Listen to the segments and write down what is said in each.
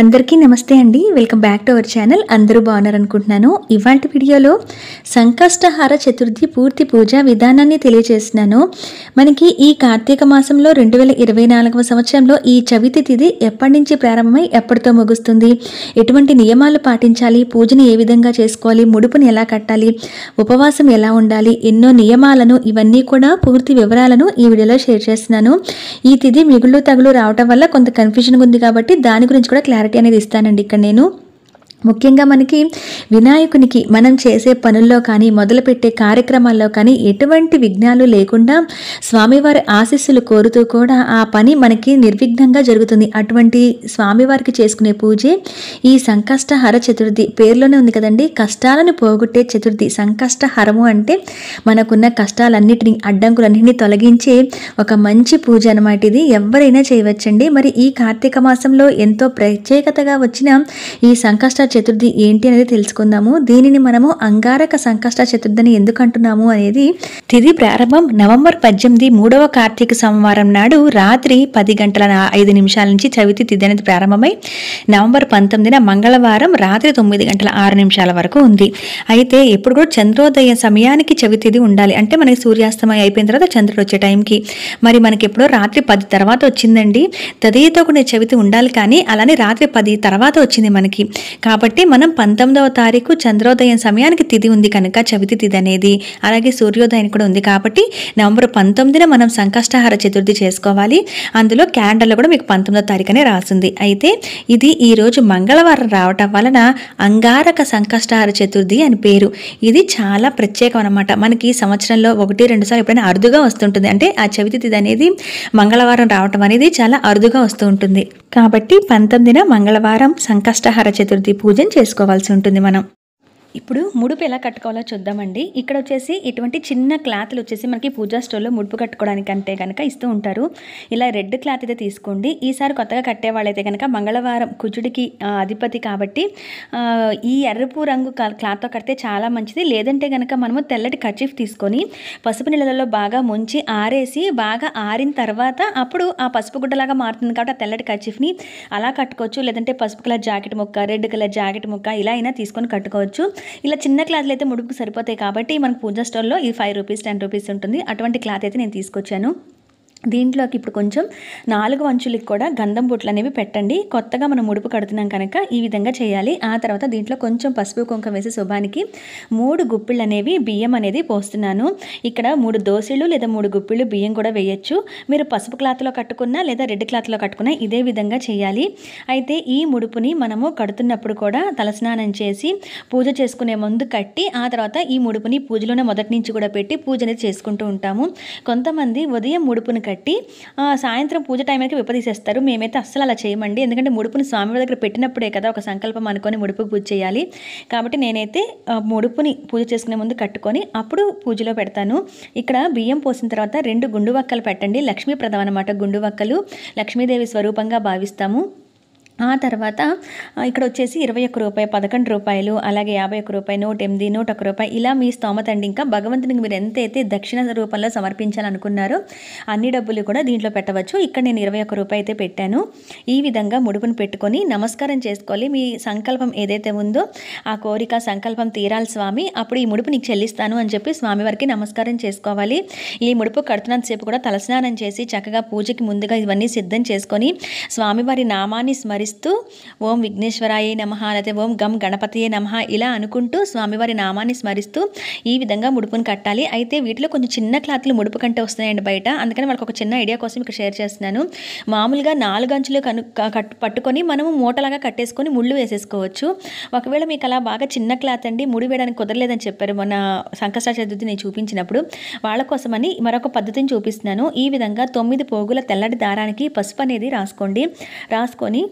అందరికీ నమస్తే అండి. Welcome back to our channel. అందరూ బాగున్నారనుకుంటున్నాను. ఇవాల్టి వీడియోలో సంకష్టహార చతుర్థి పూర్తి పూజా విధానాన్ని తెలియజేస్తున్నాను. మనకి ఈ కార్తీక మాసంలో 2024వ సంవత్సరంలో ఈ చవితి తిథి ఎప్పటి నుంచి ప్రారంభమై ఎప్పటితో ముగుస్తుంది, ఎటువంటి నియమాలు పాటించాలి, పూజని ఏ విధంగా చేసుకోవాలి, ముడుపుని ఎలా కట్టాలి, ఉపవాసం ఎలా ఉండాలి, ఎన్నో నియమాలను ఇవన్నీ కూడా పూర్తి వివరాలను ఈ వీడియోలో షేర్ చేస్తున్నాను. ఈ తిథి మిగులు తగులు రావటం వల్ల కొంత కన్ఫ్యూజన్ ఉంది కాబట్టి దాని గురించి కూడా క్లారిటీ అనేది ఇస్తానండి. ఇక్కడ నేను ముఖ్యంగా మనకి వినాయకునికి మనం చేసే పనుల్లో కానీ మొదలుపెట్టే కార్యక్రమాల్లో కానీ ఎటువంటి విఘ్నాలు లేకుండా స్వామివారి ఆశీస్సులు కోరుతూ కూడా ఆ పని మనకి నిర్విఘ్నంగా జరుగుతుంది. అటువంటి స్వామివారికి చేసుకునే పూజే ఈ సంకష్టహర చతుర్థి. పేర్లోనే ఉంది కదండి, కష్టాలను పోగొట్టే చతుర్థి. సంకష్టహరము అంటే మనకున్న కష్టాలన్నిటినీ, అడ్డంకులన్నింటినీ తొలగించే ఒక మంచి పూజ అనమాట. ఇది ఎవరైనా చేయవచ్చండి. మరి ఈ కార్తీక మాసంలో ఎంతో ప్రత్యేకతగా వచ్చిన ఈ సంకష్ట చతుర్థి ఏంటి అనేది తెలుసుకుందాము. దీనిని మనము అంగారక సంకష్ట చతుర్థి అని ఎందుకు అంటున్నాము అనేది తిథి ప్రారంభం నవంబర్ 18 3వ కార్తీక సోమవారం నాడు రాత్రి 10:05 నుంచి చవితి తిథి అనేది ప్రారంభమై నవంబర్ 19 మంగళవారం రాత్రి 9:06 వరకు ఉంది. అయితే ఎప్పుడు కూడా చంద్రోదయ సమయానికి చవితి తిథి ఉండాలి. అంటే మనకి సూర్యాస్తమయం అయిపోయిన తర్వాత చంద్రుడు వచ్చే టైంకి. మరి మనకి ఎప్పుడో రాత్రి 10 తర్వాత వచ్చిందండి. తదియతో కూడా చవితి ఉండాలి, కానీ అలానే రాత్రి 10 తర్వాత వచ్చింది మనకి. కాబట్టి మనం 19వ తారీఖు చంద్రోదయం సమయానికి తిథి ఉంది కనుక చవితి తిథి అనేది, అలాగే సూర్యోదయం కూడా ఉంది కాబట్టి నవంబర్ 19న మనం సంకష్టహార చతుర్థి చేసుకోవాలి. అందులో క్యాలెండర్లో కూడా మీకు 19వ తారీఖునే రాసింది. అయితే ఇది ఈ రోజు మంగళవారం రావటం వలన అంగారక సంకష్టహార చతుర్థి అని పేరు. ఇది చాలా ప్రత్యేకం అనమాట. మనకి సంవత్సరంలో 1-2 సార్లు ఎప్పుడైనా అరుదుగా వస్తుంటుంది. అంటే ఆ చవితి తిథి అనేది మంగళవారం రావటం అనేది చాలా అరుదుగా వస్తూ ఉంటుంది. కాబట్టి 19న మంగళవారం సంకష్టహార చతుర్థి పూజను చేసుకోవాల్సి ఉంటుంది మనం. ఇప్పుడు ముడుపు ఎలా కట్టుకోవాలో చూద్దామండి. ఇక్కడ వచ్చేసి ఇటువంటి చిన్న క్లాత్లు వచ్చేసి మనకి పూజా స్టోర్లో ముడుపు కట్టుకోవడానికి అంటే కనుక ఇస్తూ ఉంటారు. ఇలా రెడ్ క్లాత్ అయితే తీసుకోండి. ఈసారి కొత్తగా కట్టేవాళ్ళైతే కనుక మంగళవారం కుజుడికి అధిపతి కాబట్టి ఈ ఎర్రపు రంగు క్లాత్తో కడితే చాలా మంచిది. లేదంటే కనుక మనము తెల్లటి కర్చీఫ్ తీసుకొని పసుపు నీళ్ళలో బాగా ముంచి ఆరేసి బాగా ఆరిన తర్వాత అప్పుడు ఆ పసుపు గుడ్డలాగా మారుతుంది కాబట్టి ఆ తెల్లటి కర్చీఫ్ని అలా కట్టుకోవచ్చు. లేదంటే పసుపు కలర్ జాకెట్ ముక్క, రెడ్ కలర్ జాకెట్ ముక్క ఇలా అయినా తీసుకొని కట్టుకోవచ్చు. ఇలా చిన్న క్లాత్లు అయితే ముడుపుకు సరిపోతాయి కాబట్టి మనకు పూజా స్టోర్లో ఈ 5 రూపీస్ 10 రూపీస్ ఉంటుంది. అటువంటి క్లాత్ అయితే నేను తీసుకొచ్చాను. దీంట్లోకి ఇప్పుడు కొంచెం 4 అంచులకి కూడా గంధం బొట్లు అనేవి పెట్టండి. కొత్తగా మనం ముడుపు కడుతున్నాం కనుక ఈ విధంగా చేయాలి. ఆ తర్వాత దీంట్లో కొంచెం పసుపు కుంకుమ వేసి శుభానికి 3 గుప్పిళ్ళు అనేవి బియ్యం అనేది పోస్తున్నాను. ఇక్కడ 3 దోసెలు లేదా 3 గుప్పిళ్ళు బియ్యం కూడా వేయచ్చు. మీరు పసుపు క్లాత్లో కట్టుకున్నా లేదా రెడ్ క్లాత్లో కట్టుకున్నా ఇదే విధంగా చేయాలి. అయితే ఈ ముడుపుని మనము కడుతున్నప్పుడు కూడా తలస్నానం చేసి పూజ చేసుకునే ముందు కట్టి ఆ తర్వాత ఈ ముడుపుని పూజలోనే మొదటి నుంచి కూడా పెట్టి పూజ అనేది చేసుకుంటూ ఉంటాము. కొంతమంది ఉదయం ముడుపుని కట్టి సాయంత్రం పూజ టైంకి విప్పదీసేస్తారు. మేమైతే అస్సలు అలా చేయమండి. ఎందుకంటే ముడుపుని స్వామివారి దగ్గర పెట్టినప్పుడే కదా ఒక సంకల్పం అనుకొని ముడుపు పూజ చేయాలి. కాబట్టి నేనైతే ముడుపుని పూజ చేసుకునే ముందు కట్టుకొని అప్పుడు పూజలో పెడతాను. ఇక్కడ బియ్యం పోసిన తర్వాత 2 గుండు వక్కలు పెట్టండి. లక్ష్మీప్రదం అన్నమాట. గుండు వక్కలు లక్ష్మీదేవి స్వరూపంగా భావిస్తాము. ఆ తర్వాత ఇక్కడ వచ్చేసి 21 రూపాయి, 11 రూపాయలు, అలాగే 51 రూపాయి, 108, 101 రూపాయి ఇలా మీ స్తోమత అండి. ఇంకా భగవంతునికి మీరు ఎంతైతే దక్షిణ రూపంలో సమర్పించాలనుకున్నారో అన్ని డబ్బులు కూడా దీంట్లో పెట్టవచ్చు. ఇక్కడ నేను 21 రూపాయి అయితే పెట్టాను. ఈ విధంగా ముడుపును పెట్టుకొని నమస్కారం చేసుకోవాలి. మీ సంకల్పం ఏదైతే ఉందో ఆ కోరిక సంకల్పం తీరాలి స్వామి, అప్పుడు ఈ ముడుపు నీకు చెల్లిస్తాను అని చెప్పి స్వామివారికి నమస్కారం చేసుకోవాలి. ఈ ముడుపు కడుతున్నంతసేపు కూడా తలస్నానం చేసి చక్కగా పూజకి ముందుగా ఇవన్నీ సిద్ధం చేసుకొని స్వామివారి నామాన్ని స్మరిస్తూ ఓం విఘ్నేశ్వరాయ నమః లేకపోతే ఓం గం గణపతియే నమః ఇలా అనుకుంటూ స్వామివారి నామాన్ని స్మరిస్తూ ఈ విధంగా ముడుపును కట్టాలి. అయితే వీటిలో కొంచెం చిన్న క్లాత్లు ముడుపు కంటే వస్తున్నాయండి బయట. అందుకని వాళ్ళకి ఒక చిన్న ఐడియా కోసం ఇక్కడ షేర్ చేస్తున్నాను. మామూలుగా 4 అంచులు పట్టుకొని మనము మూటలాగా కట్టేసుకొని ముళ్ళు వేసేసుకోవచ్చు. ఒకవేళ మీకు అలా బాగా చిన్న క్లాత్ అండి ముడి వేయడానికి కుదరలేదని చెప్పారు మొన్న సంకష్ట చతుర్థి నేను చూపించినప్పుడు, వాళ్ళ కోసమని మరొక పద్ధతిని చూపిస్తున్నాను. ఈ విధంగా 9 పోగుల తెల్లటి దారానికి పసుపు అనేది రాసుకొని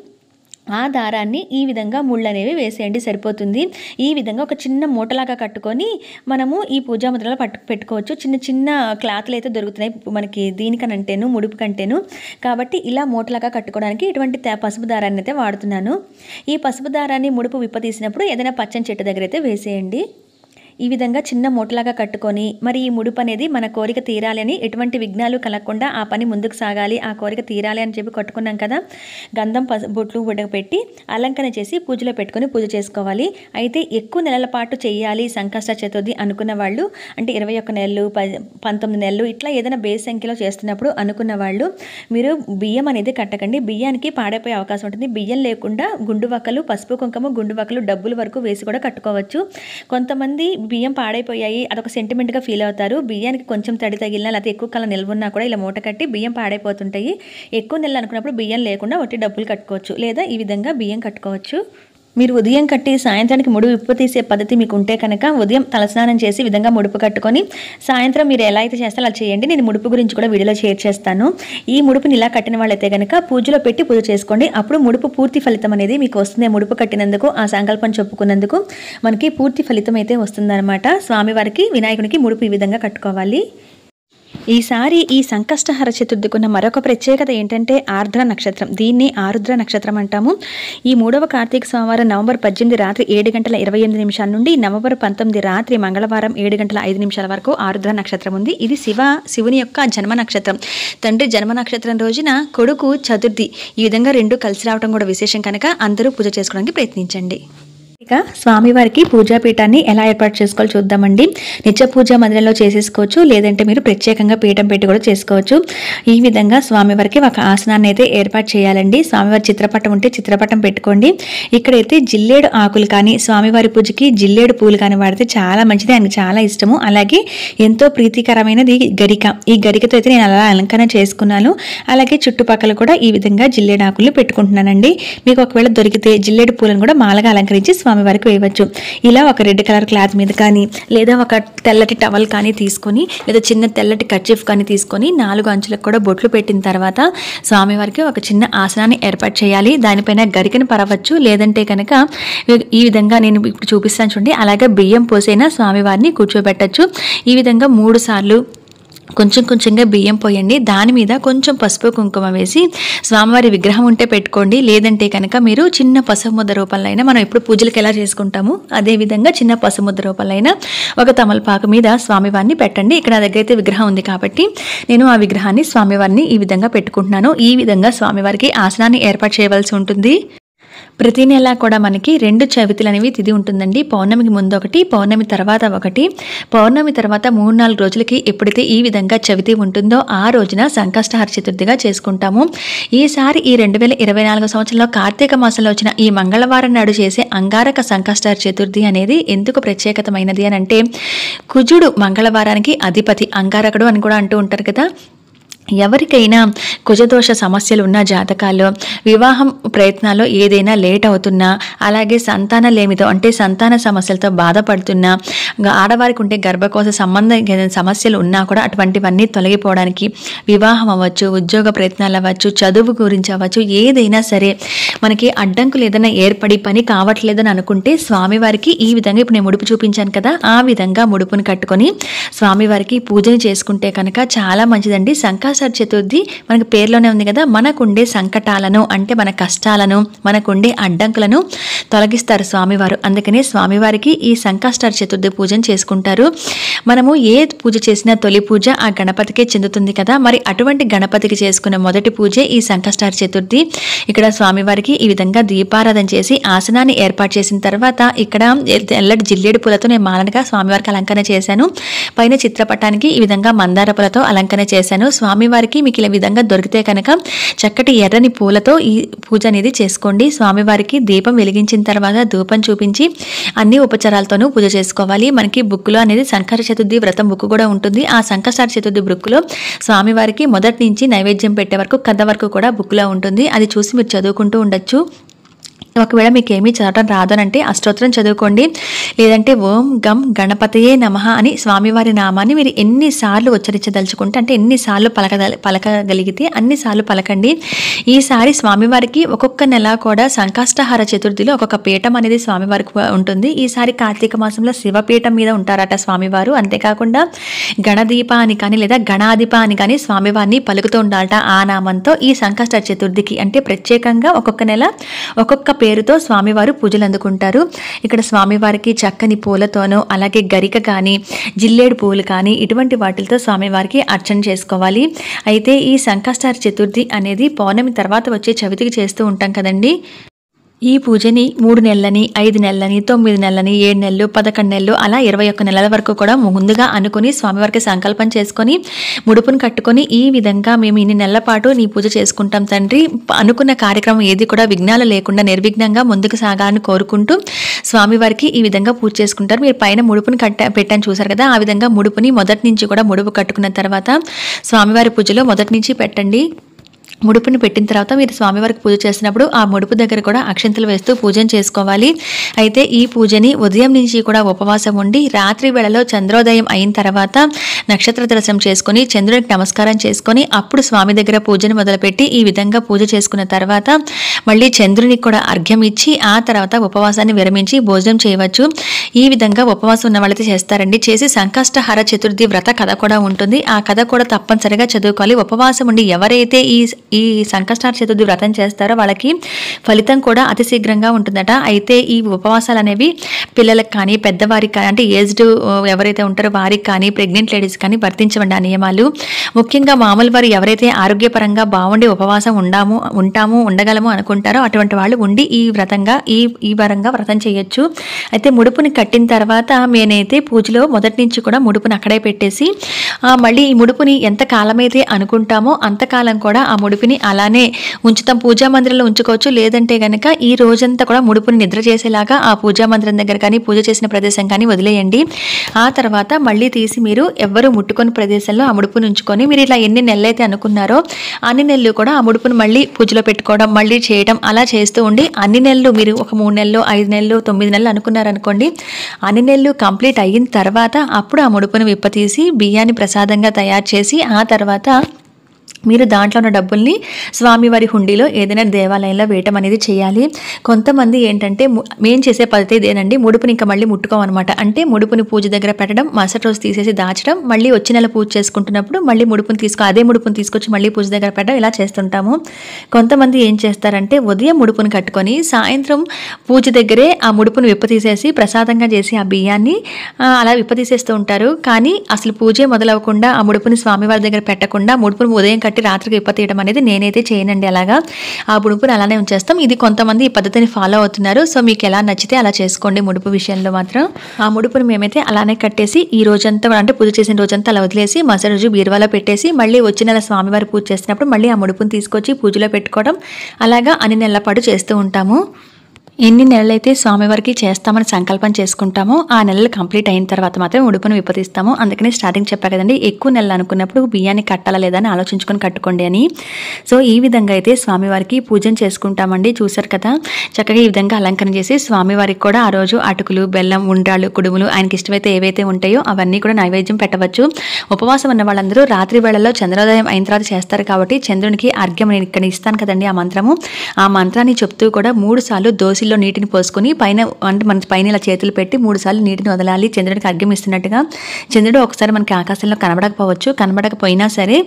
ఆ దారాన్ని ఈ విధంగా ముళ్ళు అనేవి వేసేయండి, సరిపోతుంది. ఈ విధంగా ఒక చిన్న మూటలాగా కట్టుకొని మనము ఈ పూజా ముద్రలో పెట్టుకోవచ్చు. చిన్న చిన్న క్లాత్లు అయితే దొరుకుతున్నాయి మనకి దీనికనంటేను ముడుపు కంటేను. కాబట్టి ఇలా మూటలాగా కట్టుకోవడానికి ఇటువంటి పసుపు దారాన్ని అయితే వాడుతున్నాను. ఈ పసుపు దారాన్ని ముడుపు విప్పతీసినప్పుడు ఏదైనా పచ్చని చెట్టు దగ్గర అయితే వేసేయండి. ఈ విధంగా చిన్న మూటలాగా కట్టుకొని మరి ఈ ముడుపు అనేది మన కోరిక తీరాలని, ఎటువంటి విఘ్నాలు కలగకుండా ఆ పని ముందుకు సాగాలి, ఆ కోరిక తీరాలి అని చెప్పి కట్టుకున్నాం కదా. గంధం బొట్లు పెట్టి అలంకరణ చేసి పూజలో పెట్టుకొని పూజ చేసుకోవాలి. అయితే ఎక్కువ నెలల పాటు చేయాలి సంకష్ట చతుర్థి అనుకున్న వాళ్ళు, అంటే 21 నెలలు 19 నెలలు ఇట్లా ఏదైనా బేస్ సంఖ్యలో చేస్తున్నప్పుడు అనుకున్న వాళ్ళు మీరు బియ్యం అనేది కట్టకండి. బియ్యానికి పాడైపోయే అవకాశం ఉంటుంది. బియ్యం లేకుండా గుండు వక్కలు, పసుపు కుంకుమ, గుండు వక్కలు, డబ్బుల వరకు వేసి కూడా కట్టుకోవచ్చు. కొంతమంది బియ్యం పాడైపోయాయి అదొక సెంటిమెంట్గా ఫీల్ అవుతారు. బియ్యానికి కొంచెం తడి తగిలినా లేకపోతే ఎక్కువ కాలం నిల్వ ఉన్నా కూడా ఇలా మూట కట్టి బియ్యం పాడైపోతుంటాయి. ఎక్కువ నెలలు అనుకున్నప్పుడు బియ్యం లేకుండా ఒట్టి డబ్బులు కట్టుకోవచ్చు, లేదా ఈ విధంగా బియ్యం కట్టుకోవచ్చు. మీరు ఉదయం కట్టి సాయంత్రానికి ముడుపు విప్పు తీసే పద్ధతి మీకు ఉంటే కనుక ఉదయం తలస్నానం చేసి విధంగా ముడుపు కట్టుకొని సాయంత్రం మీరు ఎలా అయితే చేస్తారో అలా చేయండి. నేను ముడుపు గురించి కూడా వీడియోలో షేర్ చేస్తాను. ఈ ముడుపుని ఇలా కట్టిన వాళ్ళైతే కనుక పూజలో పెట్టి పూజ చేసుకోండి. అప్పుడు ముడుపు పూర్తి ఫలితం అనేది మీకు వస్తుంది. ముడుపు కట్టినందుకు, ఆ సంకల్పం చెప్పుకున్నందుకు మనకి పూర్తి ఫలితం అయితే వస్తుందన్నమాట. స్వామివారికి, వినాయకునికి ముడుపు ఈ విధంగా కట్టుకోవాలి. ఈసారి ఈ సంకష్టహర చతుర్థికున్న మరొక ప్రత్యేకత ఏంటంటే ఆర్ద్ర నక్షత్రం. దీన్ని ఆరుద్ర నక్షత్రం అంటాము. ఈ 3వ కార్తీక సోమవారం నవంబర్ 18 రాత్రి 7:28 నుండి నవంబర్ 19 రాత్రి మంగళవారం 7:05 వరకు ఆరుద్ర నక్షత్రం ఉంది. ఇది శివుని యొక్క జన్మ నక్షత్రం. తండ్రి జన్మ నక్షత్రం రోజున కొడుకు చతుర్థి. ఈ విధంగా రెండు కలిసి రావడం కూడా విశేషం కనుక అందరూ పూజ చేసుకోవడానికి ప్రయత్నించండి. ఇక స్వామివారికి పూజాపీఠాన్ని ఎలా ఏర్పాటు చేసుకోవాలో చూద్దామండి. నిత్య పూజా మందిరంలో చేసేసుకోవచ్చు, లేదంటే మీరు ప్రత్యేకంగా పీఠం పెట్టి కూడా చేసుకోవచ్చు. ఈ విధంగా స్వామివారికి ఒక ఆసనాన్ని అయితే ఏర్పాటు చేయాలండి. స్వామివారి చిత్రపటం ఉంటే చిత్రపటం పెట్టుకోండి. ఇక్కడైతే జిల్లేడు ఆకులు కానీ, స్వామివారి పూజకి జిల్లేడు పూలు కానీ వాడితే చాలా మంచిది, ఆయనకు చాలా ఇష్టము. అలాగే ఎంతో ప్రీతికరమైనది గరిక. ఈ గరికతో అయితే నేను అలా అలంకరణ చేసుకున్నాను. అలాగే చుట్టుపక్కల కూడా ఈ విధంగా జిల్లేడు ఆకులు పెట్టుకుంటున్నానండి. మీకు ఒకవేళ దొరికితే జిల్లేడు పూలను కూడా మాలగా అలంకరించి స్వామివారికి వేయవచ్చు. ఇలా ఒక రెడ్ కలర్ క్లాత్ మీద కానీ, లేదా ఒక తెల్లటి టవల్ కానీ తీసుకొని, లేదా చిన్న తెల్లటి కర్చీఫ్ కానీ తీసుకొని 4 అంచులకు కూడా బొట్లు పెట్టిన తర్వాత స్వామివారికి ఒక చిన్న ఆసనాన్ని ఏర్పాటు చేయాలి. దానిపైన గరికను పరవచ్చు, లేదంటే కనుక ఈ విధంగా నేను ఇప్పుడు చూపిస్తాను చూడండి, అలాగే బియ్యం పోసైనా స్వామివారిని కూర్చోబెట్టచ్చు. ఈ విధంగా 3 సార్లు కొంచెం కొంచెంగా బియ్యం పోయండి. దాని మీద కొంచెం పసుపు కుంకుమ వేసి స్వామివారి విగ్రహం ఉంటే పెట్టుకోండి, లేదంటే కనుక మీరు చిన్న పసుపు ముద్ద రూపంలో అయినా, మనం ఎప్పుడు పూజలకు ఎలా చేసుకుంటామో అదే విధంగా చిన్న పసుపు ముద్ద రూపంలో అయినా ఒక తమలపాకు మీద స్వామివారిని పెట్టండి. ఇక్కడ నా దగ్గర అయితే విగ్రహం ఉంది కాబట్టి నేను ఆ విగ్రహాన్ని స్వామివారిని ఈ విధంగా పెట్టుకుంటున్నాను. ఈ విధంగా స్వామివారికి ఆసనాన్ని ఏర్పాటు చేయవలసి ఉంటుంది. ప్రతి నెల కూడా మనకి 2 చవితులు అనేవి తిథి ఉంటుందండి. పౌర్ణమికి ముందు ఒకటి, పౌర్ణమి తర్వాత ఒకటి. పౌర్ణమి తర్వాత 3-4 రోజులకి ఎప్పుడైతే ఈ విధంగా చవితి ఉంటుందో ఆ రోజున సంకష్టహర చతుర్థిగా చేసుకుంటాము. ఈసారి ఈ 2024 సంవత్సరంలో కార్తీక మాసంలో వచ్చిన ఈ మంగళవారం నాడు చేసే అంగారక సంకష్టహర చతుర్థి అనేది ఎందుకు ప్రత్యేకతమైనది అని అంటే, కుజుడు మంగళవారానికి అధిపతి, అంగారకుడు అని కూడా అంటూ ఉంటారు కదా. ఎవరికైనా కుజదోష సమస్యలు ఉన్న జాతకాల్లో, వివాహం ప్రయత్నాల్లో ఏదైనా లేట్ అవుతున్నా, అలాగే సంతానలేమితో అంటే సంతాన సమస్యలతో బాధపడుతున్నా, ఆడవారికి ఉంటే గర్భకోశ సంబంధ సమస్యలు ఉన్నా కూడా అటువంటివన్నీ తొలగిపోవడానికి, వివాహం అవ్వచ్చు, ఉద్యోగ ప్రయత్నాలు అవ్వచ్చు, చదువు గురించి అవ్వచ్చు, ఏదైనా సరే మనకి అడ్డంకులు ఏదైనా ఏర్పడి పని కావట్లేదని అనుకుంటే స్వామివారికి ఈ విధంగా ఇప్పుడు నేను ముడుపు చూపించాను కదా, ఆ విధంగా ముడుపుని కట్టుకొని స్వామివారికి పూజను చేసుకుంటే కనుక చాలా మంచిదండి. సంకష్టహర చతుర్థి మనకి పేర్లోనే ఉంది కదా, మనకుండే సంకటాలను అంటే మన కష్టాలను, మనకుండే అడ్డంకులను తొలగిస్తారు స్వామివారు. అందుకనే స్వామివారికి ఈ సంకష్టహర చతుర్థి పూజను చేసుకుంటారు. మనము ఏ పూజ చేసినా తొలి పూజ ఆ గణపతికే చెందుతుంది కదా. మరి అటువంటి గణపతికి చేసుకున్న మొదటి పూజే ఈ సంకష్టహర చతుర్థి. ఇక్కడ స్వామివారికి ఈ విధంగా దీపారాధన చేసి ఆసనాన్ని ఏర్పాటు చేసిన తర్వాత ఇక్కడ తెల్లటి జిల్లేడు పూలతో నేను మాలనగా స్వామివారికి అలంకరణ చేశాను. పైన చిత్రపటానికి ఈ విధంగా మందార పూలతో అలంకరణ చేశాను. స్వామివారికి మీకు ఇలా విధంగా దొరికితే కనుక చక్కటి ఎర్రని పూలతో ఈ పూజ అనేది చేసుకోండి. స్వామివారికి దీపం వెలిగించిన తర్వాత ధూపం చూపించి అన్ని ఉపచారాలతోనూ పూజ చేసుకోవాలి. మనకి బుక్లో అనేది సంకష్ట చతుర్థి వ్రతం బుక్ కూడా ఉంటుంది. ఆ సంకష్టహర చతుర్థి బుక్లో స్వామివారికి మొదటి నుంచి నైవేద్యం పెట్టే వరకు కథ వరకు కూడా బుక్లో ఉంటుంది. అది చూసి మీరు చదువుకుంటూ ఉండొచ్చు. ఒకవేళ మీకు ఏమీ చదవటం రాదు అంటే అష్టోత్తరం చదువుకోండి, లేదంటే ఓం గం గణపతయే నమః అని స్వామివారి నామాన్ని మీరు ఎన్నిసార్లు ఉచ్చరించదలుచుకుంటే, అంటే ఎన్నిసార్లు పలకగలిగితే అన్నిసార్లు పలకండి. ఈసారి స్వామివారికి ఒక్కొక్క నెల కూడా సంకష్టహర చతుర్థిలో ఒక్కొక్క పీఠం అనేది స్వామివారికి ఉంటుంది. ఈసారి కార్తీక మాసంలో శివపీఠం మీద ఉంటారట స్వామివారు. అంతేకాకుండా గణదీప అని కానీ లేదా గణాధిప అని కానీ స్వామివారిని పలుకుతూ ఉండాలట ఆ నామంతో. ఈ సంకష్టహర చతుర్థికి అంటే ప్రత్యేకంగా ఒక్కొక్క నెల ఒక్కొక్క పేరుతో స్వామివారు పూజలు అందుకుంటారు. ఇక్కడ స్వామివారికి చక్కని పూలతోనూ అలాగే గరిక కానీ జిల్లేడు పూలు కానీ ఇటువంటి వాటితో స్వామివారికి అర్చన చేసుకోవాలి. అయితే ఈ సంకష్టహర చతుర్థి అనేది పౌర్ణమి తర్వాత వచ్చే చవితికి చేస్తూ ఉంటాం కదండి. ఈ పూజని 3 నెలలని 5 నెలలని 9 నెలలని 7 నెలలు 11 నెలలు అలా 21 నెలల వరకు కూడా ముందుగా అనుకుని స్వామివారికి సంకల్పం చేసుకొని ముడుపును కట్టుకొని ఈ విధంగా మేము ఇన్ని నెలల పాటు నీ పూజ చేసుకుంటాం తండ్రి, అనుకున్న కార్యక్రమం ఏది కూడా విఘ్నాలు లేకుండా నిర్విఘ్నంగా ముందుకు సాగాలని కోరుకుంటూ స్వామివారికి ఈ విధంగా పూజ చేసుకుంటారు. మీరు పైన ముడుపుని పెట్టని చూసారు కదా, ఆ విధంగా ముడుపుని మొదటి నుంచి కూడా ముడుపు కట్టుకున్న తర్వాత స్వామివారి పూజలో మొదటి నుంచి పెట్టండి. ముడుపుని పెట్టిన తర్వాత మీరు స్వామివారికి పూజ చేసినప్పుడు ఆ ముడుపు దగ్గర కూడా అక్షంతలు వేస్తూ పూజను చేసుకోవాలి. అయితే ఈ పూజని ఉదయం నుంచి కూడా ఉపవాసం ఉండి రాత్రి వేళలో చంద్రోదయం అయిన తర్వాత నక్షత్ర దర్శనం చేసుకొని చంద్రుడికి నమస్కారం చేసుకొని అప్పుడు స్వామి దగ్గర పూజను మొదలుపెట్టి ఈ విధంగా పూజ చేసుకున్న తర్వాత మళ్ళీ చంద్రునికి కూడా అర్ఘ్యం ఇచ్చి ఆ తర్వాత ఉపవాసాన్ని విరమించి భోజనం చేయవచ్చు. ఈ విధంగా ఉపవాసం ఉన్న వాళ్ళైతే చేస్తారండి. చేసి సంకష్టహర చతుర్థి వ్రత కథ కూడా ఉంటుంది. ఆ కథ కూడా తప్పనిసరిగా చదువుకోవాలి. ఉపవాసం ఉండి ఎవరైతే ఈ సంకష్టహర చతుర్థి వ్రతం చేస్తారో వాళ్ళకి ఫలితం కూడా అతి శీఘ్రంగా ఉంటుందట. అయితే ఈ ఉపవాసాలు అనేవి పిల్లలకు కానీ పెద్దవారికి కానీ అంటే ఏజ్డ్ ఎవరైతే ఉంటారో వారికి కానీ ప్రెగ్నెంట్ లేడీస్ కానీ వర్తించవండి ఆ నియమాలు. ముఖ్యంగా మామూలు వారు ఎవరైతే ఆరోగ్యపరంగా బాగుండి ఉపవాసం ఉండగలము అనుకుంటారో అటువంటి వాళ్ళు ఉండి ఈ వరంగా వ్రతం చేయొచ్చు. అయితే ముడుపుని కట్టిన తర్వాత నేనైతే పూజలో మొదటి నుంచి కూడా ముడుపుని అక్కడే పెట్టేసి మళ్ళీ ఈ ముడుపుని ఎంత కాలమైతే అనుకుంటామో అంతకాలం కూడా ఆ ముడుపుని అలానే ఉంచుతాం. పూజా మందిరంలో ఉంచుకోవచ్చు. లేదంటే గనక ఈ రోజంతా కూడా ముడుపుని నిద్ర చేసేలాగా ఆ పూజా మందిరం దగ్గర కానీ పూజ చేసిన ప్రదేశం కానీ వదిలేయండి. ఆ తర్వాత మళ్ళీ తీసి మీరు ఎవ్వరూ ముట్టుకొని ప్రదేశంలో ఆ ముడుపుని ఉంచుకొని మీరు ఇలా ఎన్ని నెలలైతే అనుకున్నారో అన్ని నెలలు కూడా ఆ ముడుపుని మళ్ళీ పూజలో పెట్టుకోవడం మళ్ళీ చేయడం అలా చేస్తూ ఉండి అన్ని నెలలు మీరు ఒక 3 నెలలు 5 నెలలు 9 నెలలు అనుకున్నారనుకోండి, అన్ని నెలలు కంప్లీట్ అయిన తర్వాత అప్పుడు ఆ ముడుపుని విప్పతీసి బియ్యాన్ని ప్రసాదంగా తయారు చేసి ఆ తర్వాత మీరు దాంట్లో ఉన్న డబ్బుల్ని స్వామివారి హుండీలో ఏదైనా దేవాలయంలో వేయటం అనేది చేయాలి. కొంతమంది ఏంటంటే మేము చేసే పద్ధతి ఇదేనండి, ముడుపుని ఇంకా మళ్ళీ ముట్టుకోమన్నమాట. అంటే ముడుపుని పూజ దగ్గర పెట్టడం, మరుసటి రోజు తీసేసి దాచడం, మళ్ళీ వచ్చే నెల పూజ చేసుకుంటున్నప్పుడు మళ్ళీ అదే ముడుపుని తీసుకొచ్చి మళ్ళీ పూజ దగ్గర పెట్టడం ఇలా చేస్తుంటాము. కొంతమంది ఏం చేస్తారంటే ఉదయం ముడుపుని కట్టుకొని సాయంత్రం పూజ దగ్గరే ఆ ముడుపుని విప్పతీసేసి ప్రసాదంగా చేసి ఆ బియ్యాన్ని అలా విప్పతీసేస్తూ ఉంటారు. కానీ అసలు పూజే మొదలవకుండా ఆ ముడుపుని స్వామివారి దగ్గర పెట్టకుండా ముడుపుని ఉదయం కట్టి రాత్రికి విప్పతీయడం అనేది నేనైతే చేయనండి. అలాగా ఆ ముడుపుని అలానే ఉంచేస్తాం. ఇది కొంతమంది ఈ పద్ధతిని ఫాలో అవుతున్నారు. సో మీకు ఎలా నచ్చితే అలా చేసుకోండి. ముడుపు విషయంలో మాత్రం ఆ ముడుపుని మేమైతే అలానే కట్టేసి ఈ రోజంతా అంటే పూజ చేసిన రోజంతా అలా వదిలేసి మరుసటి రోజు బీరువాలో పెట్టేసి మళ్ళీ వచ్చిన నెల స్వామివారి పూజ చేసినప్పుడు మళ్ళీ ఆ ముడుపుని తీసుకొచ్చి పూజలో పెట్టుకోవడం అలాగా అన్ని నెలల పాటు చేస్తూ ఉంటాము. ఎన్ని నెలలైతే స్వామివారికి చేస్తామని సంకల్పం చేసుకుంటామో ఆ నెలలు కంప్లీట్ అయిన తర్వాత మాత్రం ముడుపును విప్పతీస్తాము. అందుకని స్టార్టింగ్ చెప్పా కదండి, ఎక్కువ నెలలు అనుకున్నప్పుడు బియ్యాన్ని కట్టాలా లేదా అని ఆలోచించుకొని కట్టుకోండి అని. సో ఈ విధంగా అయితే స్వామివారికి పూజను చేసుకుంటామండి. చూసారు కదా, చక్కగా ఈ విధంగా అలంకరణ చేసి స్వామివారికి కూడా ఆ రోజు అటుకులు, బెల్లం, ఉండ్రాళ్ళు, కుడుములు ఆయనకి ఇష్టమైతే ఏవైతే ఉంటాయో అవన్నీ కూడా నైవేద్యం పెట్టవచ్చు. ఉపవాసం ఉన్న వాళ్ళందరూ రాత్రి వేళల్లో చంద్రోదయం అయిన తర్వాత చేస్తారు కాబట్టి చంద్రునికి అర్ఘ్యం నేను ఇక్కడ ఇస్తాను కదండి ఆ మంత్రము, ఆ మంత్రాన్ని చెప్తూ కూడా 3 సార్లు దోసిలో నీటిని పోసుకొని పైన అంటే మన పైన ఇలా చేతులు పెట్టి 3 సార్లు నీటిని వదలాలి చంద్రుడికి అర్ఘ్యం ఇస్తున్నట్టుగా. చంద్రుడు ఒకసారి మనకి ఆకాశంలో కనబడకపోయినా సరే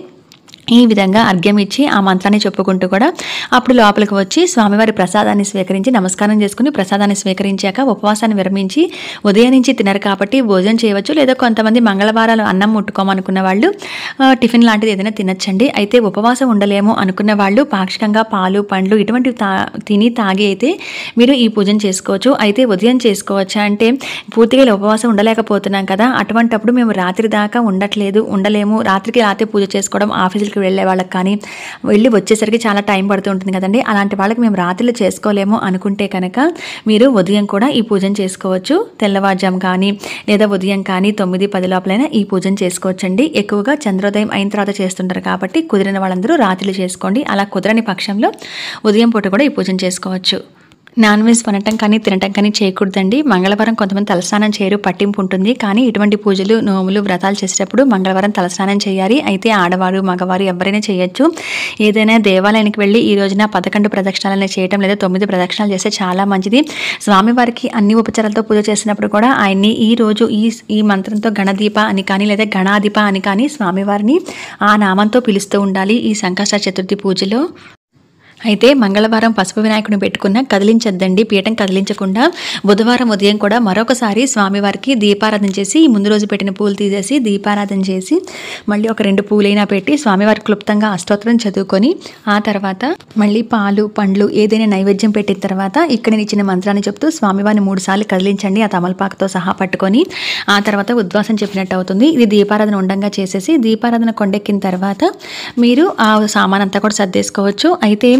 ఈ విధంగా అర్ఘ్యం ఇచ్చి ఆ మంత్రాన్ని చెప్పుకుంటూ కూడా అప్పుడు లోపలికి వచ్చి స్వామివారి ప్రసాదాన్ని స్వీకరించి నమస్కారం చేసుకుని ప్రసాదాన్ని స్వీకరించాక ఉపవాసాన్ని విరమించి ఉదయం నుంచి తినరు కాబట్టి భోజనం చేయవచ్చు. లేదా కొంతమంది మంగళవారాలు అన్నం ముట్టుకోమనుకున్న వాళ్ళు టిఫిన్ లాంటిది ఏదైనా తినచ్చండి. అయితే ఉపవాసం ఉండలేము అనుకున్న వాళ్ళు పాక్షికంగా పాలు, పండ్లు ఇటువంటివి తిని తాగి అయితే మీరు ఈ పూజను చేసుకోవచ్చు. అయితే ఉదయం చేసుకోవచ్చా అంటే పూర్తిగా ఉపవాసం ఉండలేకపోతున్నాం కదా, అటువంటప్పుడు మేము రాత్రి దాకా ఉండలేము, రాత్రికి రాత్రి పూజ చేసుకోవడం, ఆఫీసులకి వెళ్ళే వాళ్ళకి కానీ వెళ్ళి వచ్చేసరికి చాలా టైం పడుతూ ఉంటుంది కదండి, అలాంటి వాళ్ళకి మేము రాత్రిలో చేసుకోలేము అనుకుంటే కనుక మీరు ఉదయం కూడా ఈ పూజను చేసుకోవచ్చు. తెల్లవారుజాము కానీ లేదా ఉదయం కానీ 9-10 లోపలైనా ఈ పూజను చేసుకోవచ్చండి. ఎక్కువగా చంద్రోదయం అయిన తర్వాత చేస్తుంటారు కాబట్టి కుదిరిన వాళ్ళందరూ రాత్రిలో చేసుకోండి. అలా కుదరని పక్షంలో ఉదయం పూట కూడా ఈ పూజను చేసుకోవచ్చు. నాన్ వెజ్ తినటం కానీ చేయకూడదండి. మంగళవారం కొంతమంది తలస్నానం చేయరు, పట్టింపు ఉంటుంది. కానీ ఇటువంటి పూజలు, నోములు, వ్రతాలు చేసేటప్పుడు మంగళవారం తలస్నానం చేయాలి. అయితే ఆడవారు, మగవారు ఎవరైనా చేయొచ్చు. ఏదైనా దేవాలయానికి వెళ్ళి ఈ రోజున 11 ప్రదక్షిణాలను చేయటం లేదా 9 ప్రదక్షిణాలు చేస్తే చాలా మంచిది. స్వామివారికి అన్ని ఉపచారాలతో పూజ చేసినప్పుడు కూడా ఆయన్ని ఈ రోజు ఈ మంత్రంతో గణదీప అని కానీ లేదా గణాధిప అని కానీ స్వామివారిని ఆ నామంతో పిలుస్తూ ఉండాలి ఈ సంకష్ట చతుర్థి పూజలో. అయితే మంగళవారం పసుపు వినాయకుడిని పెట్టుకున్న కదిలించొద్దండి, పీఠం కదిలించకుండా బుధవారం ఉదయం కూడా మరొకసారి స్వామివారికి దీపారాధన చేసి ముందు రోజు పెట్టిన పూలు తీసేసి దీపారాధన చేసి మళ్ళీ ఒక 2 పూలైనా పెట్టి స్వామివారి క్లుప్తంగా అష్టోత్తరం చదువుకొని ఆ తర్వాత మళ్ళీ పాలు పండ్లు ఏదైనా నైవేద్యం పెట్టిన తర్వాత ఇక్కడ నేను ఇచ్చిన మంత్రాన్ని చెప్తూ స్వామివారిని 3 సార్లు కదిలించండి, ఆ తమలపాకుతో సహా పట్టుకొని ఆ తర్వాత ఉద్వాసం చెప్పినట్టు అవుతుంది. ఇది దీపారాధన ఉండంగా చేసేసి దీపారాధన కొండెక్కిన తర్వాత మీరు ఆ సామాన్ అంతా కూడా సర్దేసుకోవచ్చు. అయితే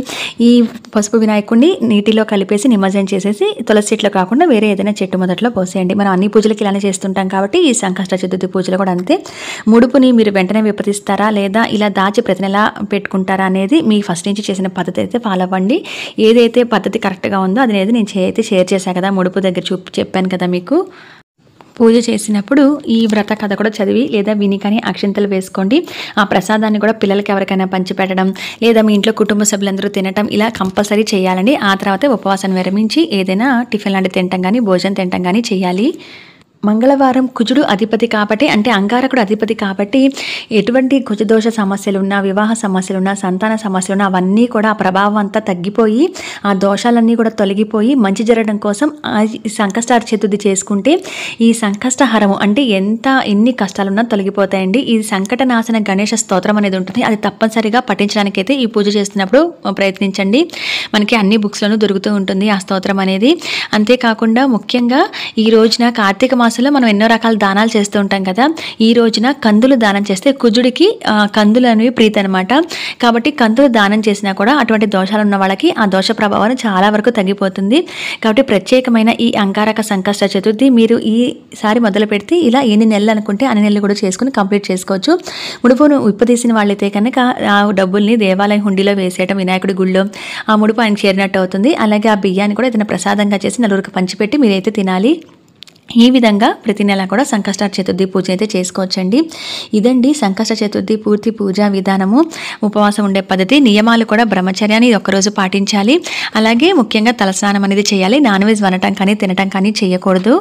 ఈ పసుపు వినాయకుడిని నీటిలో కలిపేసి నిమజ్జనం చేసేసి తులసి చెట్లు కాకుండా వేరే ఏదైనా చెట్టు మొదట్లో పోసేయండి. మనం అన్ని పూజలకి ఇలానే చేస్తుంటాం కాబట్టి ఈ సంకష్ట చతుర్థి పూజలు కూడా అంతే. ముడుపుని మీరు వెంటనే విప్పతిస్తారా లేదా ఇలా దాచి ప్రతి నెల పెట్టుకుంటారా అనేది మీ ఫస్ట్ నుంచి చేసిన పద్ధతి అయితే ఫాలో అవ్వండి. ఏదైతే పద్ధతి కరెక్ట్గా ఉందో అది అనేది నేను అయితే షేర్ చేశాను కదా, ముడుపు దగ్గర చెప్పాను కదా మీకు. పూజ చేసినప్పుడు ఈ వ్రత కథ కూడా చదివి లేదా విని కానీ అక్షింతలు వేసుకోండి. ఆ ప్రసాదాన్ని కూడా పిల్లలకి ఎవరికైనా పంచిపెట్టడం లేదా మీ ఇంట్లో కుటుంబ సభ్యులందరూ తినటం ఇలా కంపల్సరీ చేయాలండి. ఆ తర్వాత ఉపవాసాన్ని విరమించి ఏదైనా టిఫిన్ లాంటి తినటం కానీ భోజనం తినటం కానీ చేయాలి. మంగళవారం కుజుడు అధిపతి కాబట్టి అంటే అంగారకుడు అధిపతి కాబట్టి ఎటువంటి కుజదోష సమస్యలు ఉన్నా, వివాహ సమస్యలు ఉన్నా, సంతాన సమస్యలు ఉన్నా అవన్నీ కూడా ఆ ప్రభావం అంతా తగ్గిపోయి ఆ దోషాలన్నీ కూడా తొలగిపోయి మంచి జరగడం కోసం ఈ సంకష్ట చతుర్థి చేసుకుంటే ఈ సంకష్టహరము అంటే ఎన్ని కష్టాలున్నా తొలగిపోతాయండి. ఈ సంకటనాశన గణేష స్తోత్రం అనేది ఉంటుంది, అది తప్పనిసరిగా పఠించడానికైతే ఈ పూజ చేస్తున్నప్పుడు ప్రయత్నించండి. మనకి అన్ని బుక్స్లోనూ దొరుకుతూ ఉంటుంది ఆ స్తోత్రం అనేది. అంతేకాకుండా ముఖ్యంగా ఈ రోజున కార్తీక మాసంలో మనం ఎన్నో రకాల దానాలు చేస్తూ ఉంటాం కదా, ఈ రోజున కందులు దానం చేస్తే కుజుడికి కందులు అనేవి ప్రీతి అనమాట. కాబట్టి కందులు దానం చేసినా కూడా అటువంటి దోషాలు ఉన్న వాళ్ళకి ఆ దోష ప్రభావం చాలా వరకు తగ్గిపోతుంది. కాబట్టి ప్రత్యేకమైన ఈ అంగారక సంకష్ట చతుర్థి మీరు ఈసారి మొదలు పెడితే ఇలా ఎన్ని నెలలు అనుకుంటే అన్ని నెలలు కూడా చేసుకుని కంప్లీట్ చేసుకోవచ్చు. ముడుపును విప్పదీసిన వాళ్ళైతే కనుక ఆ డబ్బుల్ని దేవాలయం హుండీలో వేసేయటం వినాయకుడి గుళ్ళో ఆ ముడుపు ఆయనకు చేరినట్టు అవుతుంది. అలాగే ఆ బియ్యాన్ని కూడా ఏదైనా ప్రసాదంగా చేసి నలుగురికి పంచిపెట్టి మీరైతే తినాలి. ఈ విధంగా ప్రతి నెల కూడా సంకష్ట చతుర్థి పూజ అయితే చేసుకోవచ్చండి. ఇదండి సంకష్ట చతుర్థి పూర్తి పూజా విధానము. ఉపవాసం ఉండే పద్ధతి, నియమాలు కూడా బ్రహ్మచర్యాన్ని ఒక్కరోజు పాటించాలి. అలాగే ముఖ్యంగా తలస్నానం అనేది చేయాలి. నాన్ వెజ్ వండటం కానీ తినటం కానీ చేయకూడదు.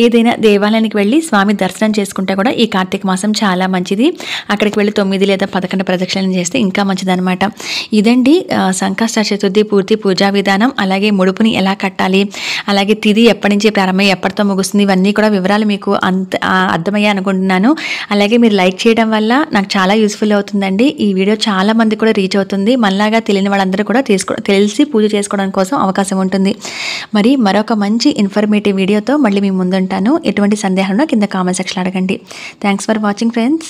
ఏదైనా దేవాలయానికి వెళ్ళి స్వామి దర్శనం చేసుకుంటే కూడా ఈ కార్తీక మాసం చాలా మంచిది. అక్కడికి వెళ్ళి 9 లేదా 11 ప్రదక్షిణలు చేస్తే ఇంకా మంచిదన్నమాట. ఇదండి సంకష్ట చతుర్థి పూర్తి పూజా విధానం. అలాగే ముడుపుని ఎలా కట్టాలి, అలాగే తిథి ఎప్పటి నుంచి ప్రారంభమై ఎప్పటితో ముగుస్తుంది, ఇవన్నీ కూడా వివరాలు మీకు అర్థమయ్యా అనుకుంటున్నాను. అలాగే మీరు లైక్ చేయడం వల్ల నాకు చాలా యూస్ఫుల్ అవుతుందండి. ఈ వీడియో చాలా మంది కూడా రీచ్ అవుతుంది. మనలాగా తెలియని వాళ్ళందరూ కూడా తెలిసి పూజ చేసుకోవడం కోసం అవకాశం ఉంటుంది. మరి మరొక మంచి ఇన్ఫర్మేటివ్ వీడియోతో మళ్ళీ మీ ముందు ఉంటాను. ఎటువంటి సందేహాలను కింద కామెంట్ సెక్షన్లో అడగండి. Thanks for watching friends.